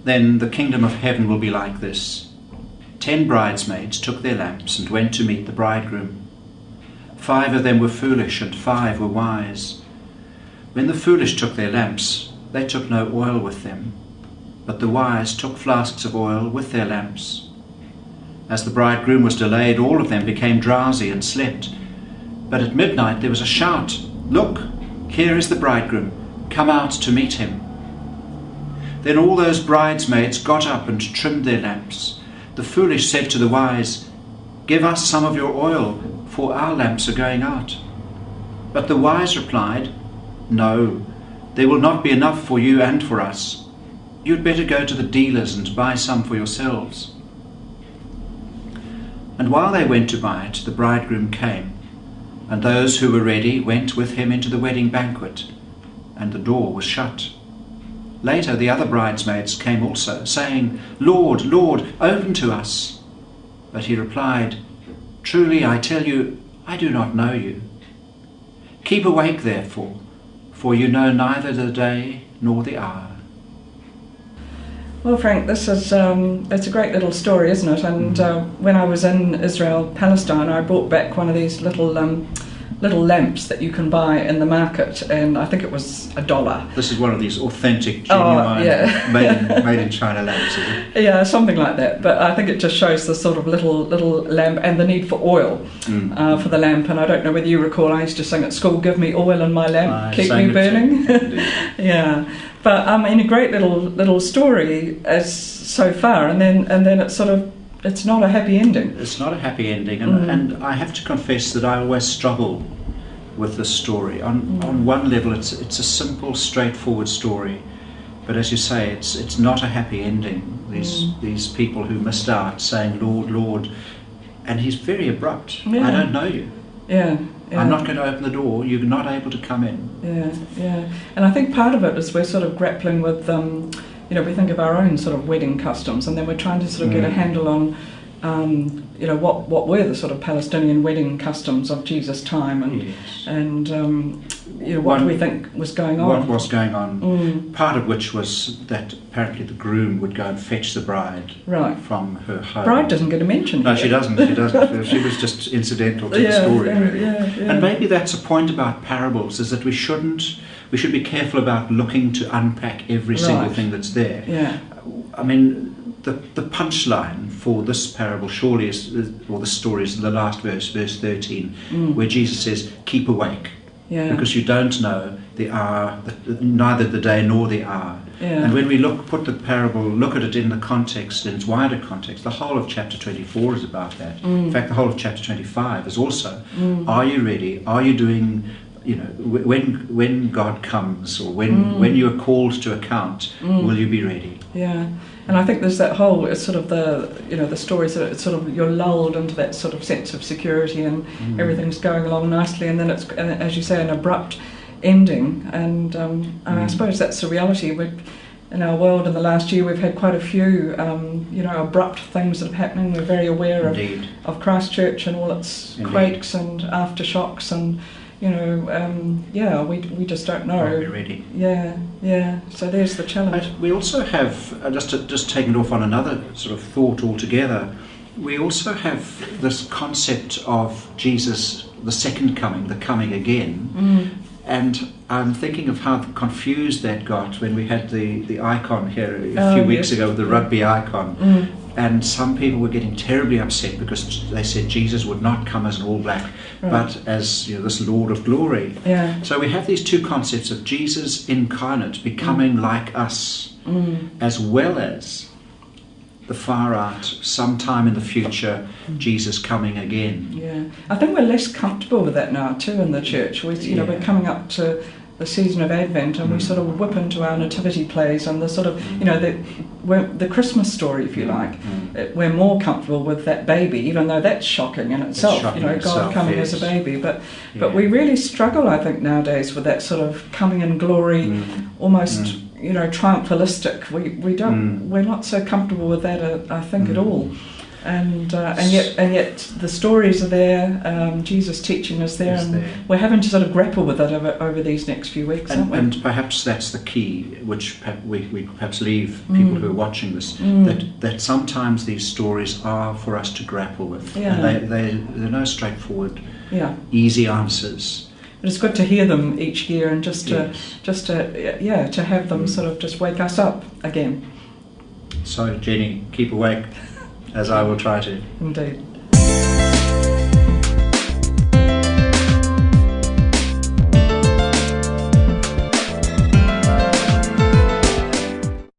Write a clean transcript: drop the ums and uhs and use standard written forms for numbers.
Then the kingdom of heaven will be like this. 10 bridesmaids took their lamps and went to meet the bridegroom. 5 of them were foolish and 5 were wise. When the foolish took their lamps, they took no oil with them, but the wise took flasks of oil with their lamps. As the bridegroom was delayed, all of them became drowsy and slept. But at midnight there was a shout, "Look, here is the bridegroom, come out to meet him." Then all those bridesmaids got up and trimmed their lamps. The foolish said to the wise, "Give us some of your oil, for our lamps are going out." But the wise replied, "No, there will not be enough for you and for us. You'd better go to the dealers and buy some for yourselves." And while they went to buy it, the bridegroom came, and those who were ready went with him into the wedding banquet, and the door was shut. Later the other bridesmaids came also, saying, "Lord, Lord, open to us." But he replied, "Truly I tell you, I do not know you. Keep awake therefore, for you know neither the day nor the hour." Well, Frank, this is it's a great little story, isn't it? And when I was in Israel, Palestine, I brought back one of these little lamps that you can buy in the market, and I think it was $1. This is one of these authentic, genuine, made in China lamps, is it? Yeah, something like that. But I think it just shows the sort of little lamp and the need for oil for the lamp. And I don't know whether you recall, I used to sing at school, "Give me oil in my lamp, keep me burning." Yeah. But I mean, a great little story as so far, and then it's not a happy ending. It's not a happy ending, and I have to confess that I always struggle with this story. On one level, it's a simple, straightforward story, but as you say, it's not a happy ending. These people who missed out, saying, "Lord, Lord," and he's very abrupt. Yeah. "I don't know you. Yeah. I'm not going to open the door. You're not able to come in." Yeah. And I think part of it is we're sort of grappling with, we think of our own sort of wedding customs, and then we're trying to sort of get a handle on, what were the sort of Palestinian wedding customs of Jesus' time, and what do we think was going on? What was going on? Part of which was that apparently the groom would go and fetch the bride from her home. Bride doesn't get a mention. No, she doesn't. She was just incidental to the story. Yeah. And maybe that's a point about parables, is that we should be careful about looking to unpack every single thing that's there. Yeah. I mean, the punchline for this parable surely or the story is in the last verse 13, where Jesus says, "Keep awake." Yeah. Because you don't know the hour, neither the day nor the hour. Yeah. And when we look at it in the context, in its wider context, the whole of chapter 24 is about that. In fact, the whole of chapter 25 is also, are you ready? Are you doing, when God comes, or when you are called to account, will you be ready? Yeah. And I think there's that whole, it's sort of the stories that it's sort of, you're lulled into that sort of sense of security and everything's going along nicely, and then it's, as you say, an abrupt ending. And I suppose that's the reality. In our world in the last year, we've had quite a few, abrupt things that are happening. We're very aware of Christchurch and all its quakes and aftershocks, and we just don't know. Are we ready? Yeah. So there's the challenge. We also have, just taking it off on another sort of thought altogether, we also have this concept of Jesus, the second coming, the coming again. And I'm thinking of how confused that got when we had the icon here a few weeks ago, the rugby icon. And some people were getting terribly upset because they said Jesus would not come as an All Black, but as this Lord of Glory. Yeah. So we have these two concepts of Jesus incarnate becoming like us, as well as the far out, sometime in the future, Jesus coming again. Yeah, I think we're less comfortable with that now too in the church. We're coming up to the season of Advent, and we sort of whip into our nativity plays and the sort of, the Christmas story, if you like. We're more comfortable with that baby, even though that's shocking in itself. God coming as a baby. But we really struggle, I think, nowadays with that sort of coming in glory, almost. Triumphalistic. We're not so comfortable with that, I think, at all. and yet the stories are there. Jesus' teaching is there, and we're having to sort of grapple with it over these next few weeks, aren't we? And perhaps that's the key, which we perhaps leave people who are watching this, that sometimes these stories are for us to grapple with. Yeah. And they're no straightforward, Yeah. easy answers. But it's good to hear them each year, and just to Yes. to have them sort of just wake us up again. So, Jenny, keep awake, as I will try to. Indeed.